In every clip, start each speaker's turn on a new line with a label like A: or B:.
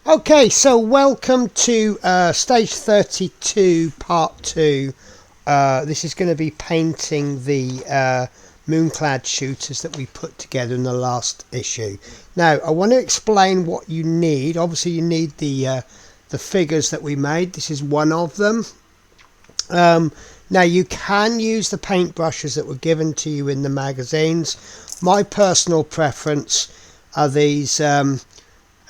A: Okay, so welcome to stage 32 part 2. This is going to be painting the Moonclan Shootas that we put together in the last issue. Now I want to explain what you need. Obviously you need the figures that we made. This is one of them. Now you can use the paintbrushes that were given to you in the magazines. My personal preference are these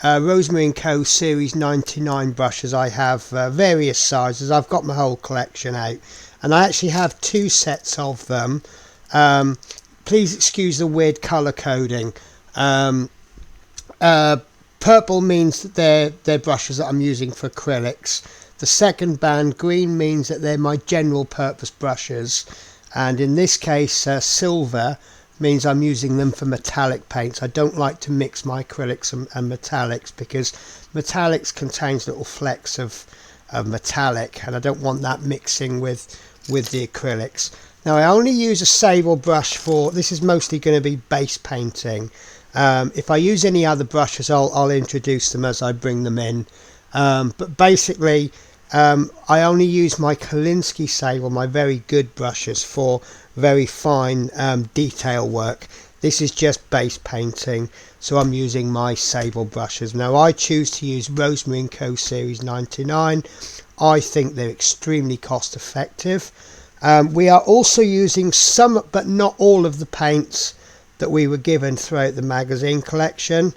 A: Rosemary & Co series 99 brushes. I have various sizes. I've got my whole collection out, and I actually have two sets of them. Please excuse the weird color coding. Purple means that they're brushes that I'm using for acrylics. The second band, green, means that they're my general purpose brushes, and in this case silver means I'm using them for metallic paints. I don't like to mix my acrylics and metallics, because metallics contains little flecks of metallic, and I don't want that mixing with the acrylics. Now I only use a sable brush for this. Is mostly going to be base painting. If I use any other brushes, I'll introduce them as I bring them in, but basically I only use my Kolinsky sable, my very good brushes, for very fine detail work. This is just base painting, so I'm using my sable brushes. Now I choose to use Rosemary & Co series 99. I think they're extremely cost effective. We are also using some but not all of the paints that we were given throughout the magazine collection.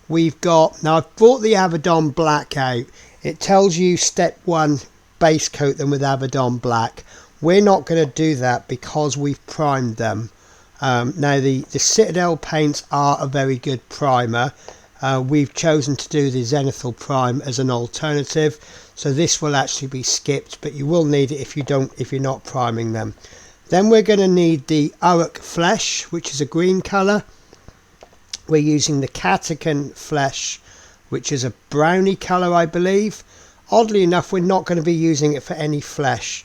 A: We've got, now I've brought the Avedon Black out. It tells you step 1, base coat them with Avedon Black. We're not going to do that because we've primed them. Now the Citadel paints are a very good primer. We've chosen to do the Zenithal Prime as an alternative, so this will actually be skipped, but you will need it if you're not priming them. Then we're going to need the Uruk Flesh, which is a green colour. We're using the Katakan Flesh, which is a browny colour, I believe. Oddly enough, we're not going to be using it for any flesh.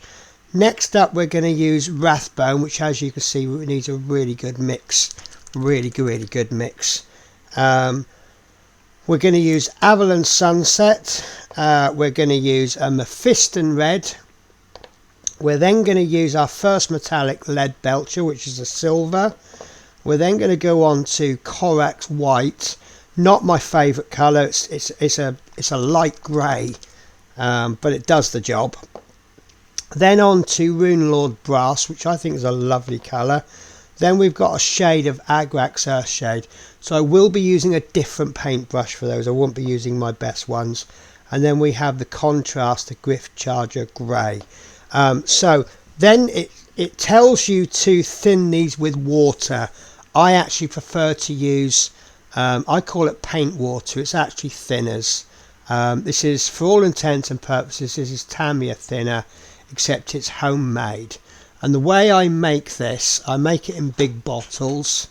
A: Next up, we're going to use Rathbone, which, as you can see, needs a really good mix. Really good mix. We're going to use Avalon Sunset. We're going to use a Mephiston Red. We're then going to use our first metallic Lead Belcher, which is a silver. We're then going to go on to Corax White. Not my favourite colour. It's a light grey, but it does the job. Then on to Rune Lord Brass, which I think is a lovely colour. Then we've got a shade of Agrax Earthshade. So I will be using a different paintbrush for those. I won't be using my best ones. And then we have the contrast, the Griff Charger Grey. So then it tells you to thin these with water. I actually prefer to use, I call it paint water. It's actually thinners. This is, for all intents and purposes, this is Tamiya thinner, except it's homemade. And the way I make this, I make it in big bottles.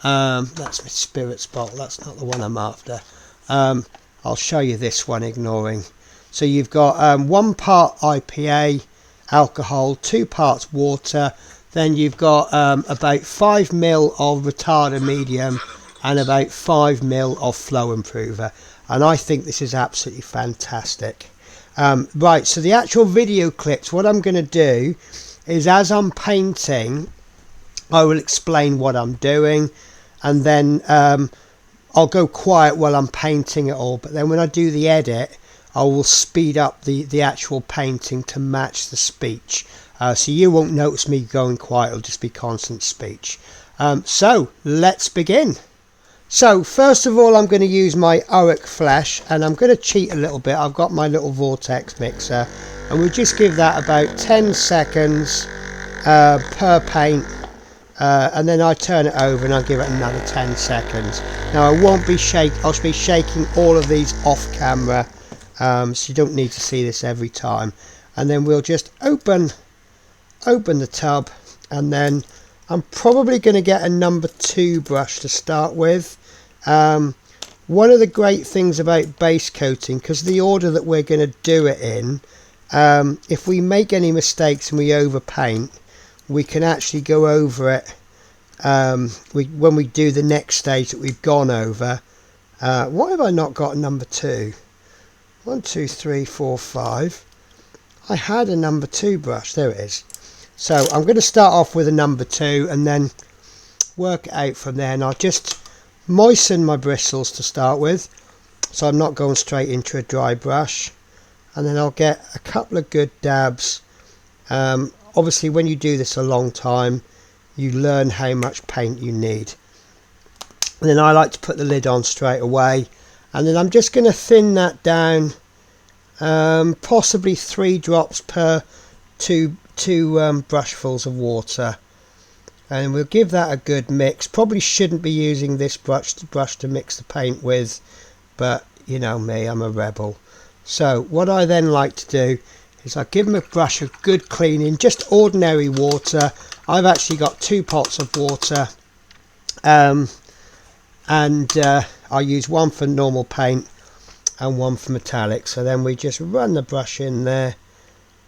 A: That's my spirits bottle. That's not the one I'm after. I'll show you this one, ignoring. So you've got 1 part IPA alcohol, 2 parts water. Then you've got about 5 ml of retarder medium and about 5 ml of flow improver. And I think this is absolutely fantastic. Right, so the actual video clips, what I'm going to do is, as I'm painting, I will explain what I'm doing, and then I'll go quiet while I'm painting it all. But then when I do the edit, I will speed up the actual painting to match the speech. So you won't notice me going quiet, it'll just be constant speech. So let's begin. So first of all, I'm going to use my Uruk Flesh, and I'm going to cheat a little bit. I've got my little vortex mixer, and we'll just give that about 10 seconds per paint, and then I turn it over and I'll give it another 10 seconds. Now I won't be I'll be shaking all of these off camera, so you don't need to see this every time. And then we'll just open the tub, and then I'm probably going to get a number 2 brush to start with. One of the great things about base coating, because the order that we're going to do it in, if we make any mistakes and we overpaint, we can actually go over it when we do the next stage that we've gone over. Why have I not got number 2? 1, 2, 3, 4, 5. I had a number 2 brush. There it is. So I'm going to start off with a number 2 and then work it out from there. And I'll just moisten my bristles to start with, so I'm not going straight into a dry brush. And then I'll get a couple of good dabs. Obviously, when you do this a long time, you learn how much paint you need. And then I like to put the lid on straight away. And then I'm just going to thin that down, possibly 3 drops per two brushfuls of water. And we'll give that a good mix. Probably shouldn't be using this brush to mix the paint with, but you know me, I'm a rebel. So what I then like to do is I give them a brush of good cleaning, just ordinary water. I've actually got 2 pots of water, and I use one for normal paint and one for metallic. So then we just run the brush in there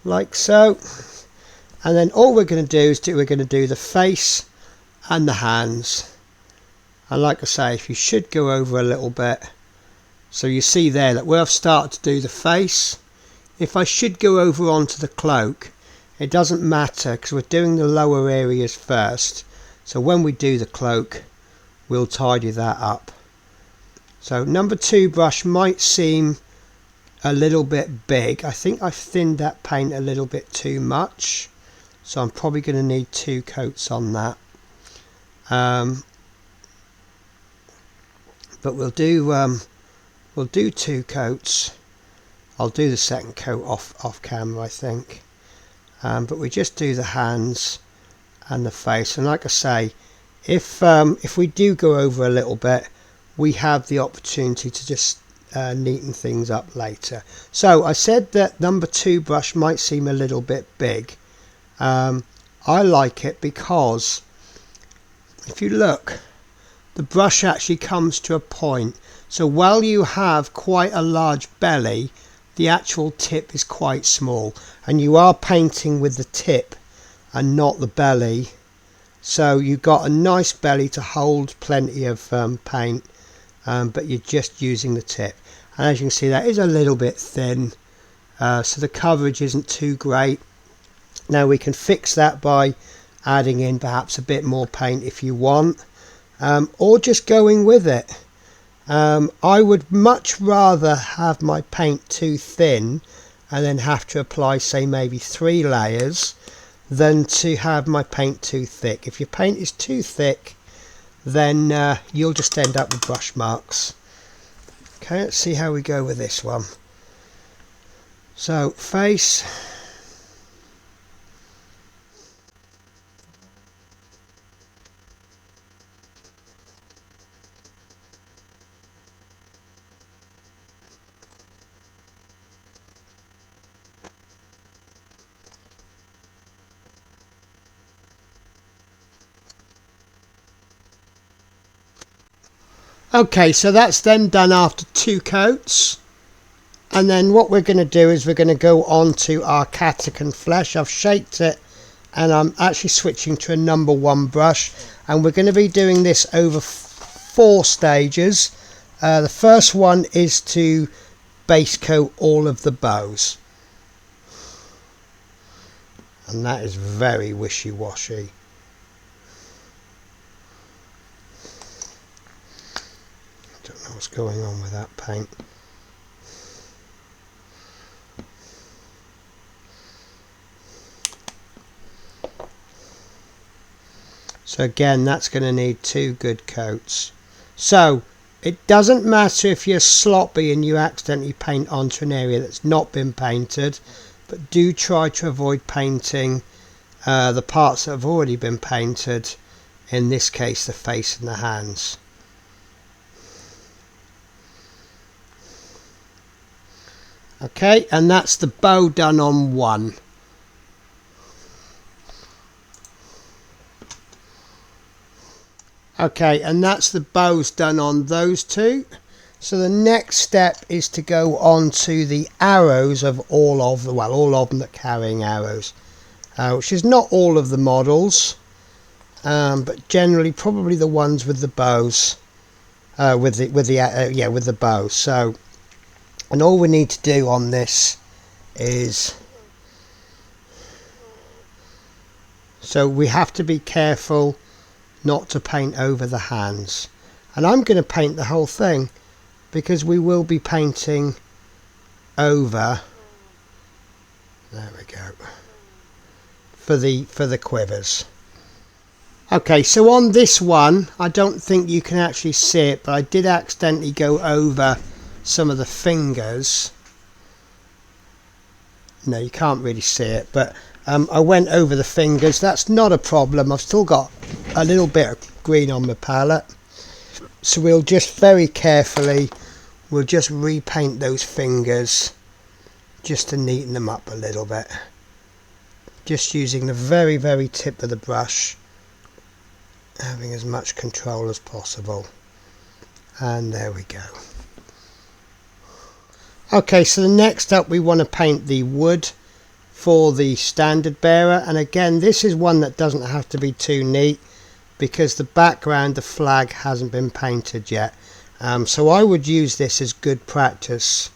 A: like so, and then all we're going to do is we're going to do the face and the hands. And like I say, if you should go over a little bit, so you see there that where I've started to do the face, if I should go over onto the cloak, it doesn't matter because we're doing the lower areas first. So when we do the cloak, we'll tidy that up. So number 2 brush might seem a little bit big. I think I've thinned that paint a little bit too much, so I'm probably going to need 2 coats on that. But we'll do 2 coats. I'll do the second coat off camera, I think. But we just do the hands and the face. And like I say, if we do go over a little bit, we have the opportunity to just neaten things up later. So I said that number 2 brush might seem a little bit big. I like it because if you look, the brush actually comes to a point. So while you have quite a large belly, the actual tip is quite small, and you are painting with the tip and not the belly. So you've got a nice belly to hold plenty of paint, but you're just using the tip. And as you can see, that is a little bit thin, so the coverage isn't too great. Now we can fix that by adding in perhaps a bit more paint if you want, or just going with it. I would much rather have my paint too thin and then have to apply, say, maybe 3 layers than to have my paint too thick. If your paint is too thick, then you'll just end up with brush marks. Okay, let's see how we go with this one. So face. Okay, so that's then done after 2 coats. And then what we're going to do is we're going to go on to our Catacan flesh. I've shaped it and I'm actually switching to a number 1 brush. And we're going to be doing this over 4 stages. The first one is to base coat all of the bows. And that is very wishy-washy. Don't know what's going on with that paint. So again, that's going to need 2 good coats. So it doesn't matter if you're sloppy and you accidentally paint onto an area that's not been painted, but do try to avoid painting the parts that have already been painted, in this case the face and the hands. Okay, and that's the bow done on 1. Okay, and that's the bows done on those 2. So the next step is to go on to the arrows of all of them that are carrying arrows, which is not all of the models, but generally probably the ones with the bows, with the bows. So And all we need to do on this is, so we have to be careful not to paint over the hands. And I'm going to paint the whole thing because we will be painting over, there we go, for the quivers. Okay, so on this one, I don't think you can actually see it, but I did accidentally go over some of the fingers. No, you can't really see it, but I went over the fingers. That's not a problem. I've still got a little bit of green on my palette. So we'll just very carefully, we'll just repaint those fingers just to neaten them up a little bit. Just using the very, very tip of the brush, having as much control as possible. And there we go. Okay, so next up we want to paint the wood for the standard bearer, and again this is one that doesn't have to be too neat because the background, the flag, hasn't been painted yet. So I would use this as good practice.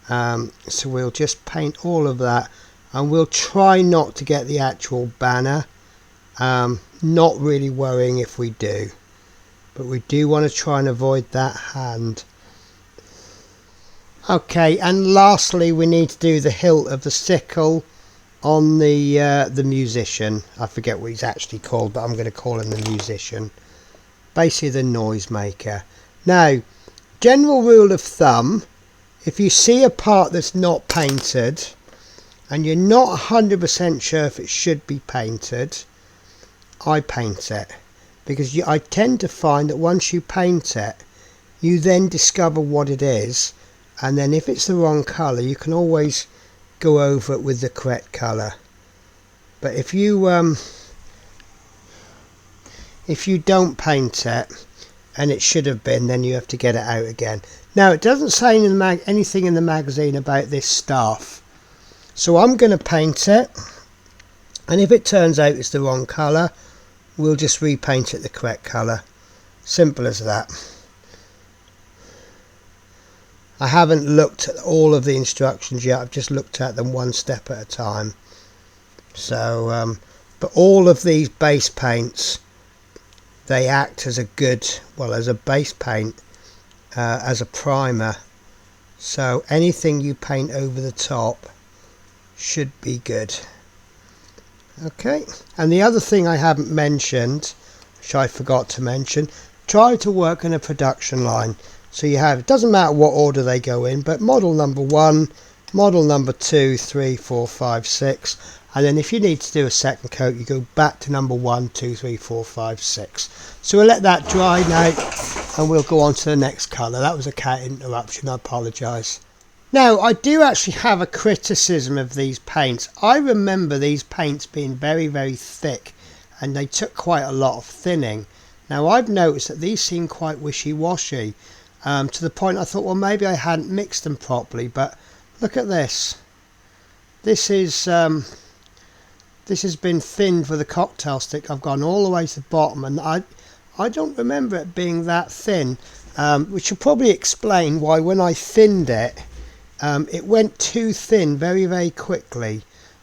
A: So we'll just paint all of that, and we'll try not to get the actual banner. Not really worrying if we do, but we do want to try and avoid that hand. Okay, and lastly we need to do the hilt of the sickle on the musician. I forget what he's actually called, but I'm going to call him the musician. Basically the noisemaker. Now, general rule of thumb, if you see a part that's not painted and you're not 100% sure if it should be painted, I paint it, because I tend to find that once you paint it, you then discover what it is, and then if it's the wrong colour you can always go over it with the correct colour. But if you don't paint it and it should have been, then you have to get it out again. Now it doesn't say in the anything in the magazine about this staff, so I'm going to paint it, and if it turns out it's the wrong colour, we'll just repaint it the correct colour. Simple as that. I haven't looked at all of the instructions yet, I've just looked at them one step at a time. So, but all of these base paints, they act as a good, well, as a base paint, as a primer. So anything you paint over the top should be good. Okay, and the other thing I haven't mentioned, which I forgot to mention, try to work in a production line. So you have, it doesn't matter what order they go in, but model number 1, model number 2, 3, 4, 5, 6, and then if you need to do a second coat you go back to number 1, 2, 3, 4, 5, 6. So we'll let that dry now and we'll go on to the next colour. That was a cat interruption, I apologise. Now I do actually have a criticism of these paints. I remember these paints being very, very thick and they took quite a lot of thinning. Now I've noticed that these seem quite wishy-washy. To the point I thought, well, maybe I hadn't mixed them properly, but look at this. This has been thinned with a cocktail stick. I've gone all the way to the bottom, and I don't remember it being that thin, which will probably explain why when I thinned it, it went too thin very, very quickly.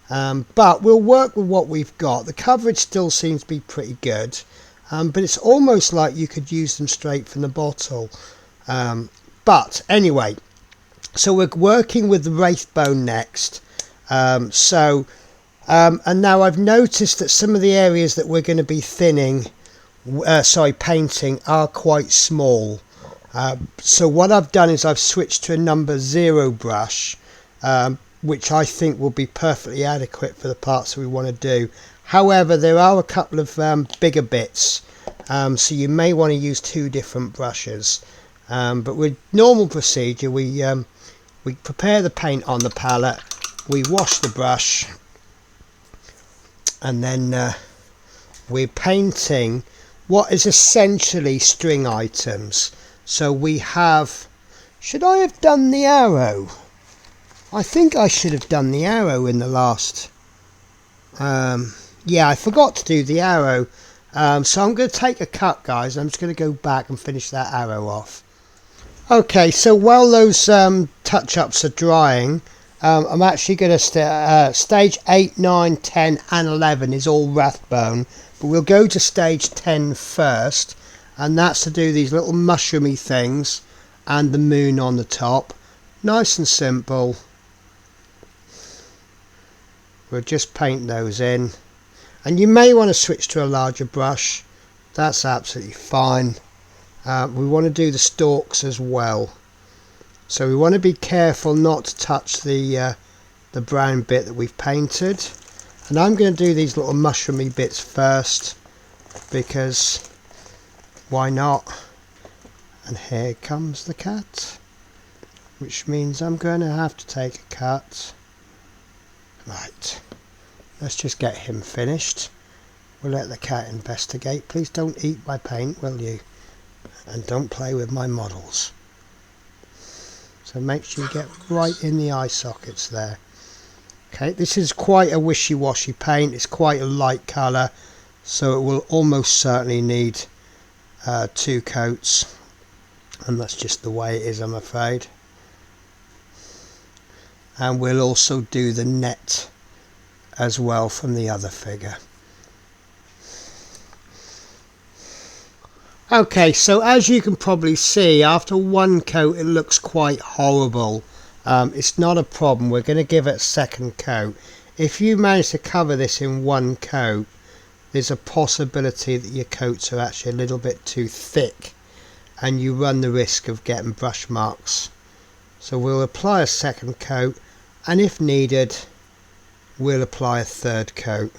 A: But we'll work with what we've got. The coverage still seems to be pretty good, but it's almost like you could use them straight from the bottle. But anyway, so we're working with the Wraithbone next. And now I've noticed that some of the areas that we're going to be painting are quite small. So what I've done is I've switched to a number 0 brush, which I think will be perfectly adequate for the parts that we want to do. However, there are a couple of bigger bits, so you may want to use 2 different brushes. But with normal procedure, we prepare the paint on the palette, we wash the brush, and then we're painting what is essentially string items. So we have, should I have done the arrow? I think I should have done the arrow in the last, yeah, I forgot to do the arrow. So I'm going to take a cut, guys. I'm just going to go back and finish that arrow off. Okay, so while those touch-ups are drying, I'm actually going to stage 8, 9, 10 and 11 is all Rathbone, but we'll go to stage 10 first, and that's to do these little mushroomy things and the moon on the top. Nice and simple. We'll just paint those in, and you may want to switch to a larger brush. That's absolutely fine. We want to do the stalks as well, so we want to be careful not to touch the brown bit that we've painted. And I'm going to do these little mushroomy bits first, because why not? And here comes the cat, which means I'm going to have to take a cut. Right, let's just get him finished. We'll let the cat investigate. Please don't eat my paint, will you? And don't play with my models. So make sure you get right in the eye sockets there. Okay, this is quite a wishy-washy paint. It's quite a light colour, so it will almost certainly need 2 coats, and that's just the way it is, I'm afraid. And we'll also do the net as well from the other figure. Okay, so as you can probably see, after 1 coat it looks quite horrible. It's not a problem. We're going to give it a 2nd coat. If you manage to cover this in 1 coat, there's a possibility that your coats are actually a little bit too thick, and you run the risk of getting brush marks. So we'll apply a 2nd coat, and if needed we'll apply a 3rd coat.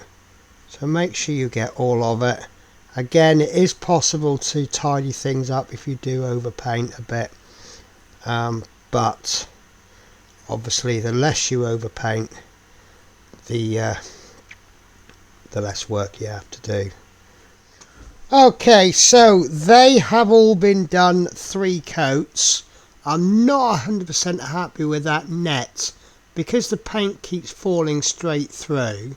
A: So make sure you get all of it. Again, it is possible to tidy things up if you do overpaint a bit, but obviously the less you overpaint, the less work you have to do. Okay, so they have all been done 3 coats. I'm not 100% happy with that net, because the paint keeps falling straight through.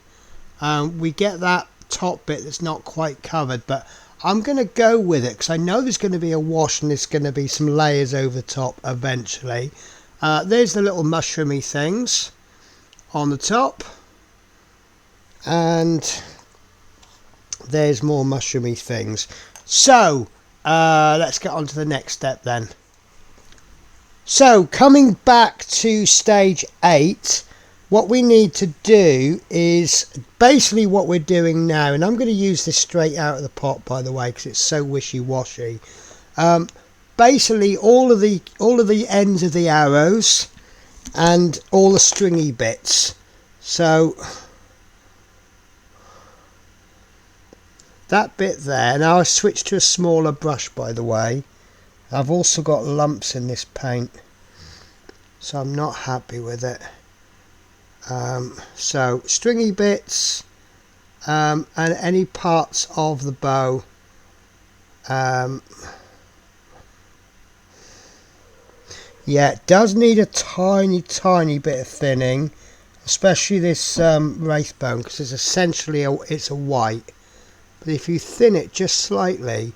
A: We get that top bit that's not quite covered, but I'm going to go with it because I know there's going to be a wash and there's going to be some layers over the top eventually. There's the little mushroomy things on the top, and there's more mushroomy things. So let's get on to the next step then. So coming back to stage 8, what we need to do is basically what we're doing now, and I'm going to use this straight out of the pot, by the way, because it's so wishy-washy. Basically all of the ends of the arrows and all the stringy bits. So that bit there. Now I switched to a smaller brush, by the way. I've also got lumps in this paint, so I'm not happy with it. So stringy bits and any parts of the bow, yeah, it does need a tiny bit of thinning, especially this wraithbone, because it's essentially it's a white, but if you thin it just slightly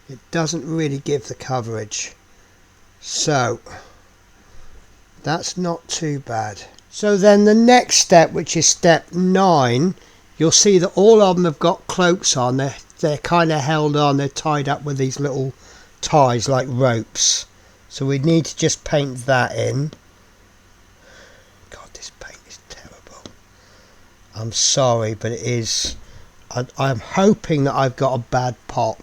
A: it doesn't really give the coverage, so that's not too bad. So then the next step, which is step 9, you'll see that all of them have got cloaks on. They're kind of held on, they're tied up with these little ties like ropes. So we need to just paint that in. God, this paint is terrible. I'm sorry, but it is. I'm hoping that I've got a bad pot.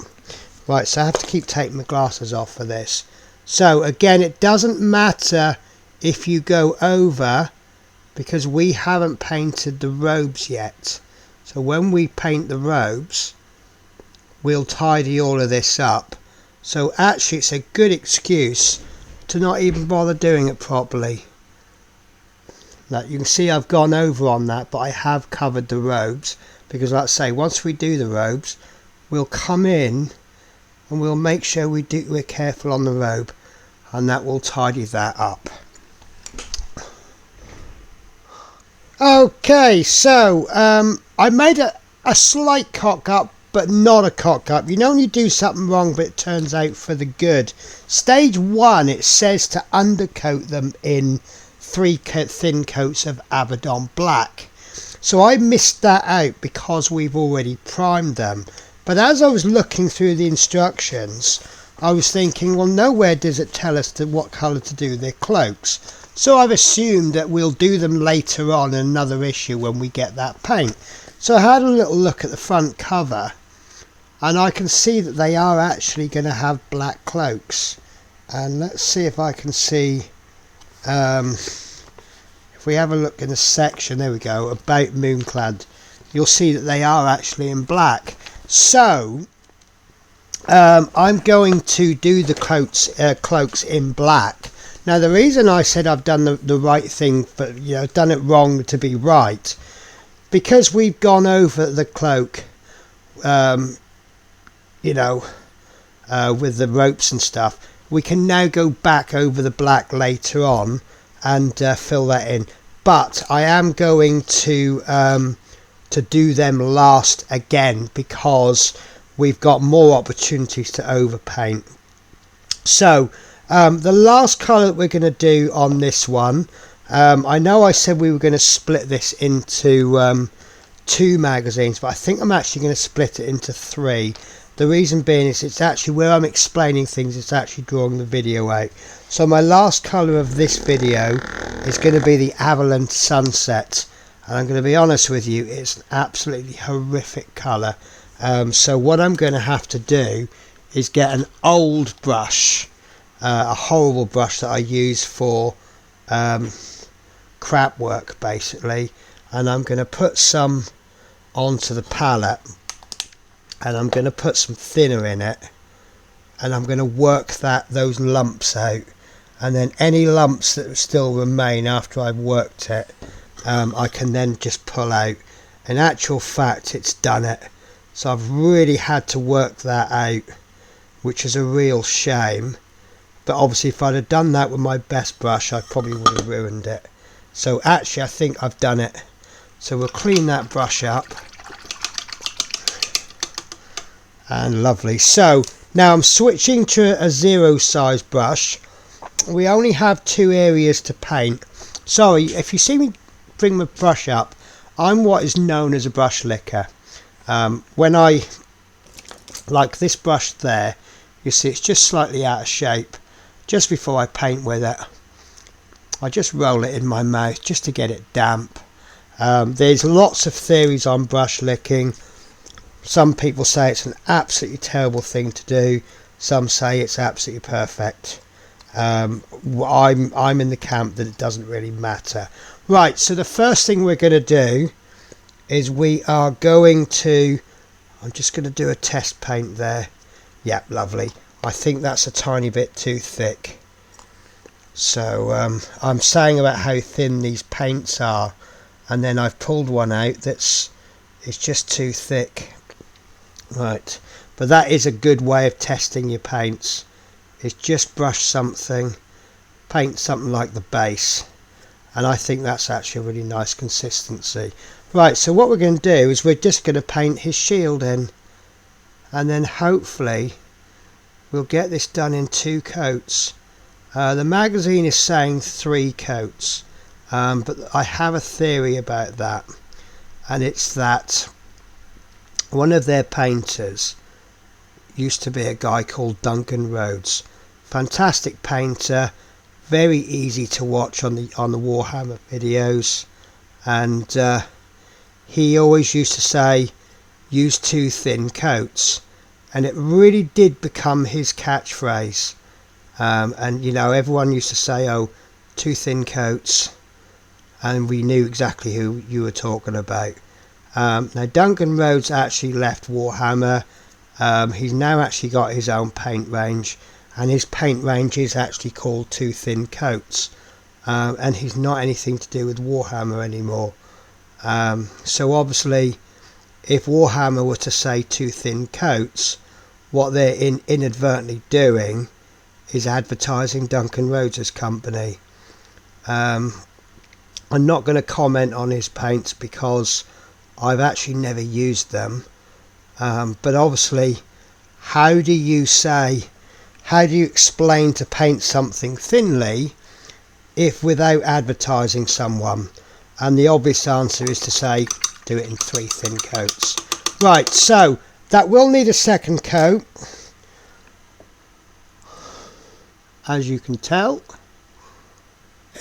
A: Right, so I have to keep taking my glasses off for this. So again, it doesn't matter if you go over, because we haven't painted the robes yet. So when we paint the robes, we'll tidy all of this up. So actually it's a good excuse to not even bother doing it properly. Now you can see I've gone over on that, but I have covered the robes, because like I say, once we do the robes, we'll come in and we'll make sure we're careful on the robe, and that will tidy that up. Okay, so I made a slight cock up but not a cock up. You know when you do something wrong but it turns out for the good. Stage 1, it says to undercoat them in 3 thin coats of Abaddon Black. So I missed that out because we've already primed them. But as I was looking through the instructions, I was thinking, well, nowhere does it tell us what colour to do their cloaks. So I've assumed that we'll do them later on in another issue when we get that paint. So I had a little look at the front cover, and I can see that they are actually going to have black cloaks. And let's see if I can see, if we have a look in the section, there we go, about Moonclan, you'll see that they are actually in black. So I'm going to do the cloaks in black. Now the reason I said I've done the right thing, but done it wrong to be right, because we've gone over the cloak, with the ropes and stuff, we can now go back over the black later on and fill that in. But I am going to do them last again because we've got more opportunities to overpaint. So the last colour that we're going to do on this one, I know I said we were going to split this into 2 magazines, but I think I'm actually going to split it into 3. The reason being is it's actually where I'm explaining things, it's actually drawing the video out. So my last colour of this video is going to be the Avalon Sunset, and I'm going to be honest with you, it's an absolutely horrific colour. So what I'm going to have to do is get an old brush, a horrible brush that I use for crap work basically, and I'm going to put some onto the palette, and I'm going to put some thinner in it, and I'm going to work those lumps out, and then any lumps that still remain after I've worked it, I can then just pull out. In actual fact, it's done it. So I've really had to work that out, which is a real shame. But obviously if I'd have done that with my best brush, I probably would have ruined it. So actually I think I've done it. So we'll clean that brush up. And lovely. So now I'm switching to a 0 size brush. We only have 2 areas to paint. Sorry, if you see me bring my brush up, I'm what is known as a brush licker. When I, like this brush there, you see it's just slightly out of shape. Just before I paint with it, I just roll it in my mouth just to get it damp. There's lots of theories on brush licking. Some people say it's an absolutely terrible thing to do. Some say it's absolutely perfect. I'm in the camp that it doesn't really matter. Right, so the first thing we're going to do is we are going to, I'm just going to do a test paint there. Yep, lovely. I think that's a tiny bit too thick. So I'm saying about how thin these paints are, and then I've pulled one out it's just too thick. Right, but that is a good way of testing your paints, is just brush something, paint something like the base, and I think that's actually a really nice consistency. Right, so what we're going to do is we're just going to paint his shield in, and then hopefully we'll get this done in 2 coats. The magazine is saying 3 coats, but I have a theory about that, and it's that one of their painters used to be a guy called Duncan Rhodes. Fantastic painter, very easy to watch on the Warhammer videos, and he always used to say use 2 thin coats, and it really did become his catchphrase. And everyone used to say, oh, 2 thin coats, and we knew exactly who you were talking about. Now Duncan Rhodes actually left Warhammer. He's now actually got his own paint range, and his paint range is actually called 2 thin coats, and he's not anything to do with Warhammer anymore. So obviously if Warhammer were to say 2 thin coats, what they're inadvertently doing is advertising Duncan Rhodes' company. I'm not going to comment on his paints because I've actually never used them. but obviously, how do you explain to paint something thinly if without advertising someone? And the obvious answer is to say do it in 3 thin coats. Right, so that will need a second coat, as you can tell.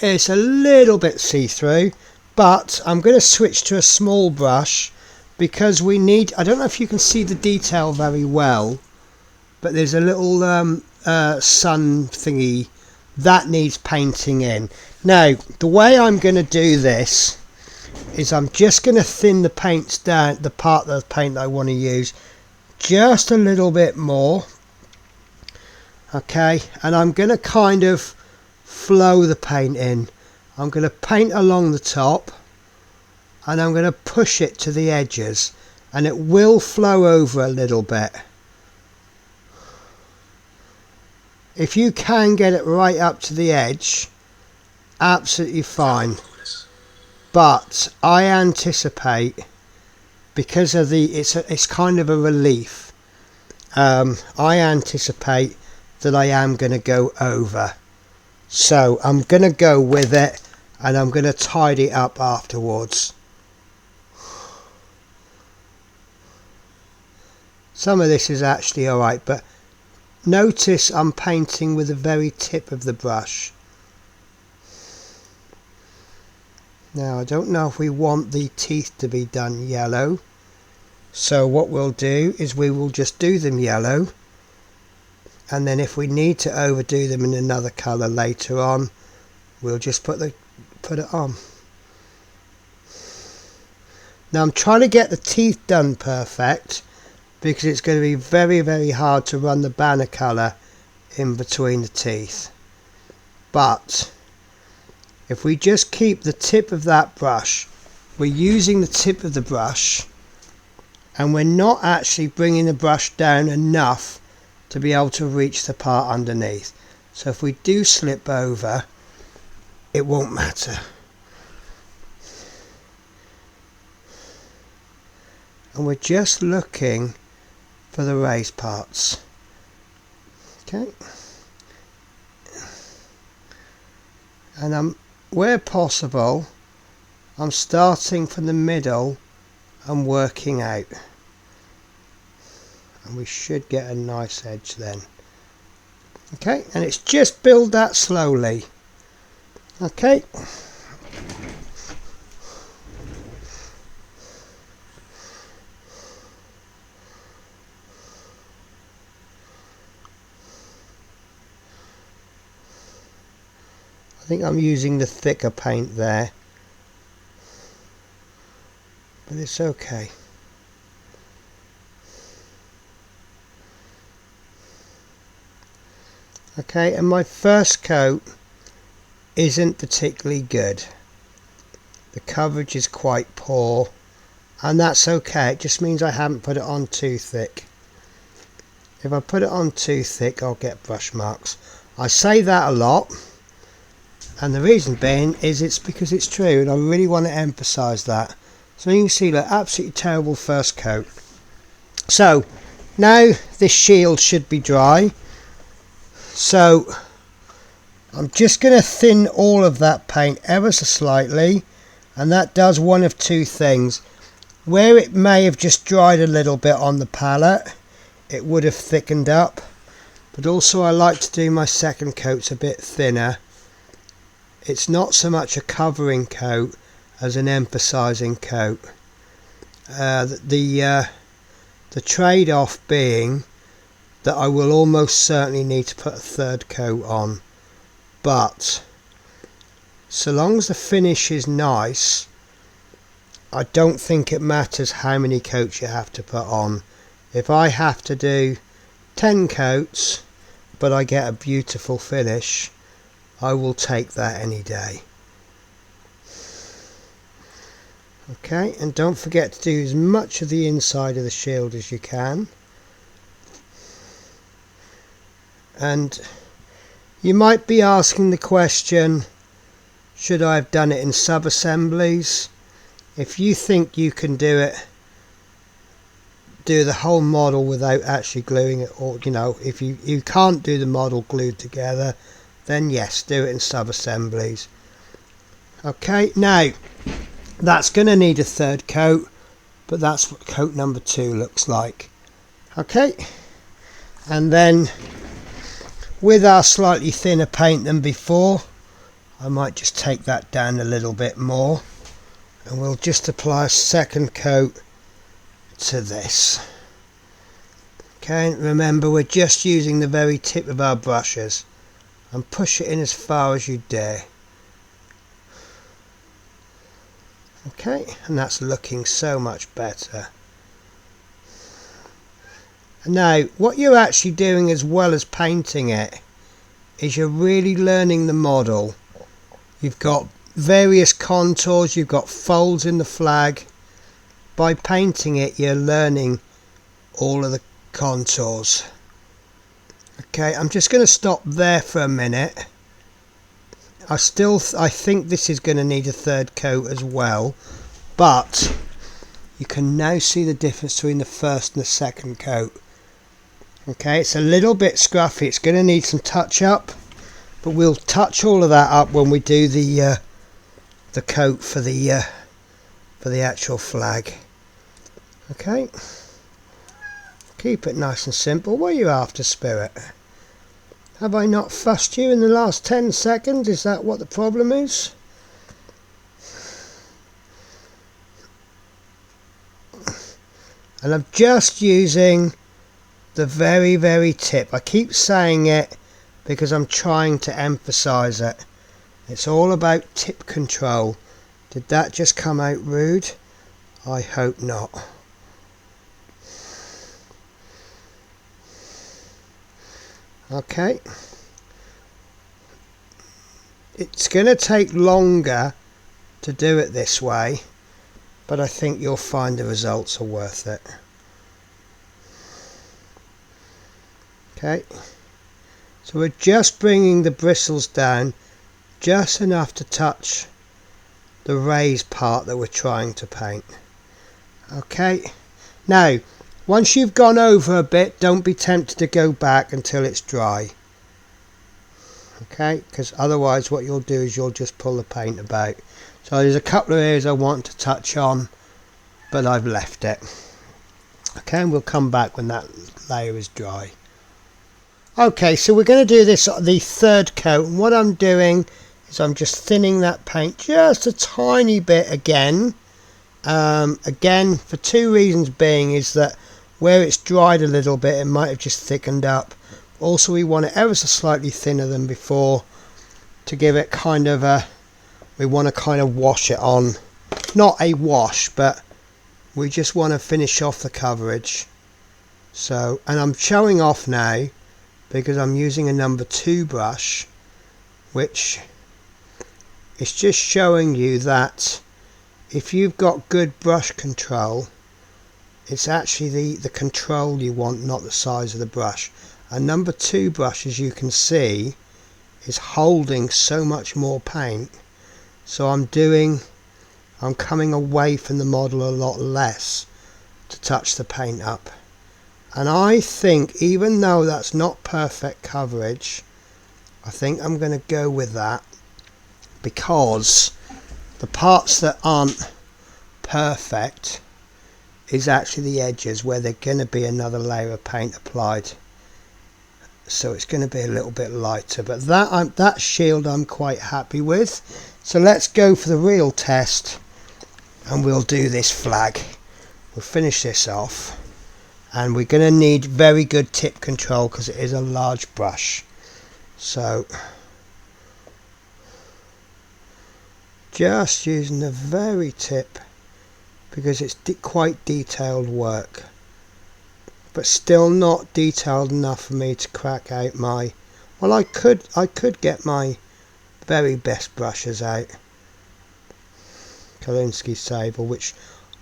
A: It's a little bit see-through, but I'm going to switch to a small brush because we need, I don't know if you can see the detail very well, but there's a little sun thingy that needs painting in. Now, the way I'm going to do this is I'm just going to thin the paints down, the part of the paint that I want to use, just a little bit more. Okay, and I'm going to kind of flow the paint in. I'm going to paint along the top and I'm going to push it to the edges, and it will flow over a little bit. If you can get it right up to the edge, absolutely fine. But I anticipate, because of the it's kind of a relief, I anticipate that I am going to go over. So I'm going to go with it and I'm going to tidy it up afterwards. Some of this is actually alright, but notice I'm painting with the very tip of the brush. Now, I don't know if we want the teeth to be done yellow, so what we'll do is we will just do them yellow, and then if we need to overdo them in another colour later on, we'll just put it on. Now I'm trying to get the teeth done perfect, because it's going to be very, very hard to run the banner colour in between the teeth. But if we just keep the tip of that brush, we're using the tip of the brush and we're not actually bringing the brush down enough to be able to reach the part underneath. So if we do slip over, it won't matter. And we're just looking for the raised parts. Okay. And where possible, I'm starting from the middle and working out. And we should get a nice edge then. Okay, and it's just build that slowly. Okay. I think I'm using the thicker paint there, but it's okay. Okay, and my first coat isn't particularly good. The coverage is quite poor, and that's okay. It just means I haven't put it on too thick. If I put it on too thick, I'll get brush marks. I say that a lot, and the reason being is it's because it's true, and I really want to emphasize that. So you can see, look, absolutely terrible first coat. So now this shield should be dry. So I'm just going to thin all of that paint ever so slightly, and that does one of two things. Where it may have just dried a little bit on the palette, it would have thickened up, but also I like to do my second coats a bit thinner. It's not so much a covering coat as an emphasizing coat. The trade-off being that I will almost certainly need to put a third coat on, but so long as the finish is nice, I don't think it matters how many coats you have to put on. If I have to do 10 coats but I get a beautiful finish, I will take that any day. Okay, and don't forget to do as much of the inside of the shield as you can. And you might be asking the question, should I have done it in sub-assemblies? If you think you can do it do the whole model without actually gluing it, or if you can't do the model glued together, then yes, do it in sub-assemblies. Okay, now that's going to need a third coat, but that's what coat number 2 looks like. Okay, and then with our slightly thinner paint than before, I might just take that down a little bit more, and we'll just apply a second coat to this. Okay, remember we're just using the very tip of our brushes, and push it in as far as you dare. Okay, and that's looking so much better. Now what you're actually doing, as well as painting it, is you're really learning the model. You've got various contours, you've got folds in the flag. By painting it, you're learning all of the contours. Okay, I'm just going to stop there for a minute. I think this is going to need a third coat as well, but you can now see the difference between the first and the second coat. Okay, it's a little bit scruffy, it's going to need some touch up, but we'll touch all of that up when we do the coat for the actual flag. Okay, keep it nice and simple. What are you after, Spirit? Have I not fussed you in the last 10 seconds? Is that what the problem is? And I'm just using the very, very tip. I keep saying it because I'm trying to emphasize it. It's all about tip control. Did that just come out rude? I hope not. Okay, it's going to take longer to do it this way, but I think you'll find the results are worth it. Okay, so we're just bringing the bristles down just enough to touch the raised part that we're trying to paint. Okay, now once you've gone over a bit, don't be tempted to go back until it's dry. Okay, because otherwise what you'll do is you'll just pull the paint about. So there's a couple of areas I want to touch on, but I've left it. Okay, and we'll come back when that layer is dry. Okay, so we're going to do this, the third coat, and what I'm doing is I'm just thinning that paint just a tiny bit again. Again, for two reasons being is that where it's dried a little bit, it might have just thickened up. Also, we want it ever so slightly thinner than before to give it kind of a, we want to kind of wash it on. Not a wash, but we just want to finish off the coverage. So, and I'm showing off now because I'm using a number 2 brush, which is just showing you that if you've got good brush control, it's actually the control you want, not the size of the brush. A number 2 brush, as you can see, is holding so much more paint. So I'm coming away from the model a lot less to touch the paint up. And I think, even though that's not perfect coverage, I think I'm going to go with that, because the parts that aren't perfect is actually the edges where there's going to be another layer of paint applied. So it's going to be a little bit lighter, but that shield I'm quite happy with. So let's go for the real test, and we'll do this flag. We'll finish this off, and we're going to need very good tip control because it is a large brush. So just using the very tip, because it's quite detailed work, but still not detailed enough for me to crack out my, well, I could get my very best brushes out. Kolinsky Sable, which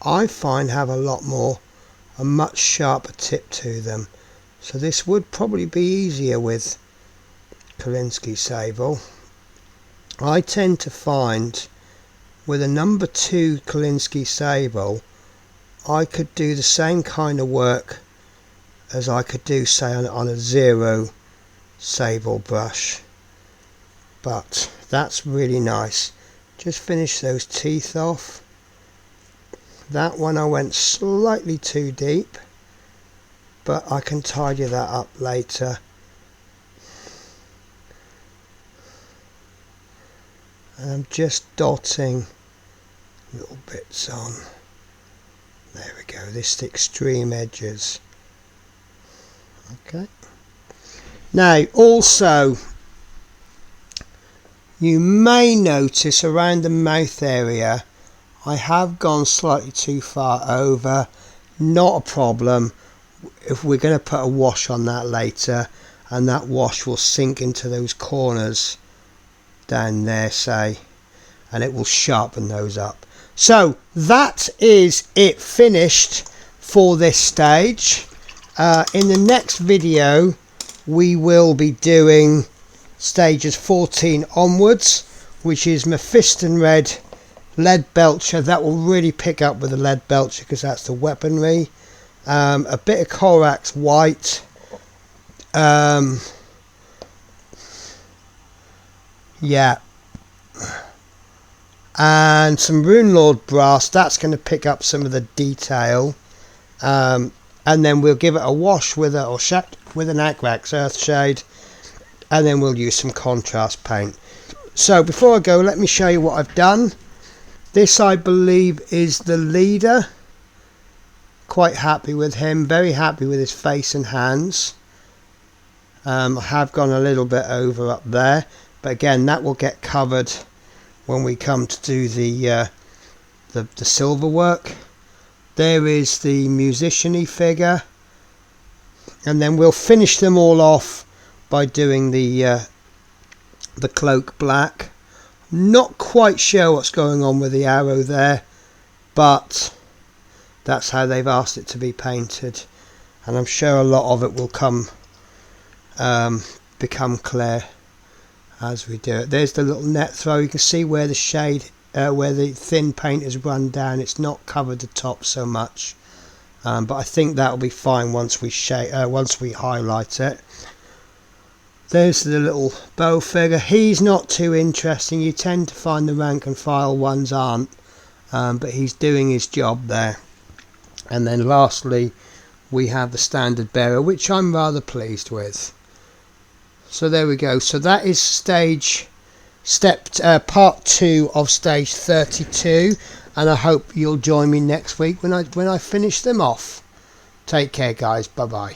A: I find have a much sharper tip to them, so this would probably be easier with Kolinsky Sable. I tend to find with a number 2 Kolinsky Sable, I could do the same kind of work as I could do, say, on a zero sable brush. But that's really nice. Just finish those teeth off. That one I went slightly too deep, but I can tidy that up later. And I'm just dotting little bits on. There we go, this the extreme edges. Okay. Now also, you may notice around the mouth area I have gone slightly too far over. Not a problem, if we're going to put a wash on that later, and that wash will sink into those corners down there, say, and it will sharpen those up. So that is it finished for this stage. In the next video we will be doing stages 14 onwards, which is Mephiston Red, Lead Belcher. That will really pick up with the Lead Belcher because that's the weaponry. A bit of Corax White, yeah, and some Rune Lord Brass. That's going to pick up some of the detail, and then we'll give it a wash with an Agrax Earthshade, and then we'll use some contrast paint. So before I go, let me show you what I've done. This, I believe, is the leader. Quite happy with him, very happy with his face and hands. I have gone a little bit over up there, but again that will get covered when we come to do the silver work. There is the musician-y figure, and then we'll finish them all off by doing the cloak black. Not quite sure what's going on with the arrow there, but that's how they've asked it to be painted, and I'm sure a lot of it will become clear as we do it. There's the little net throw. You can see where the shade, where the thin paint has run down. It's not covered the top so much, but I think that will be fine once we highlight it. There's the little bow figure. He's not too interesting. You tend to find the rank and file ones aren't, but he's doing his job there. And then lastly we have the standard bearer, which I'm rather pleased with. So there we go. So that is part 2 of stage 32, and I hope you'll join me next week when I finish them off. Take care guys, bye bye.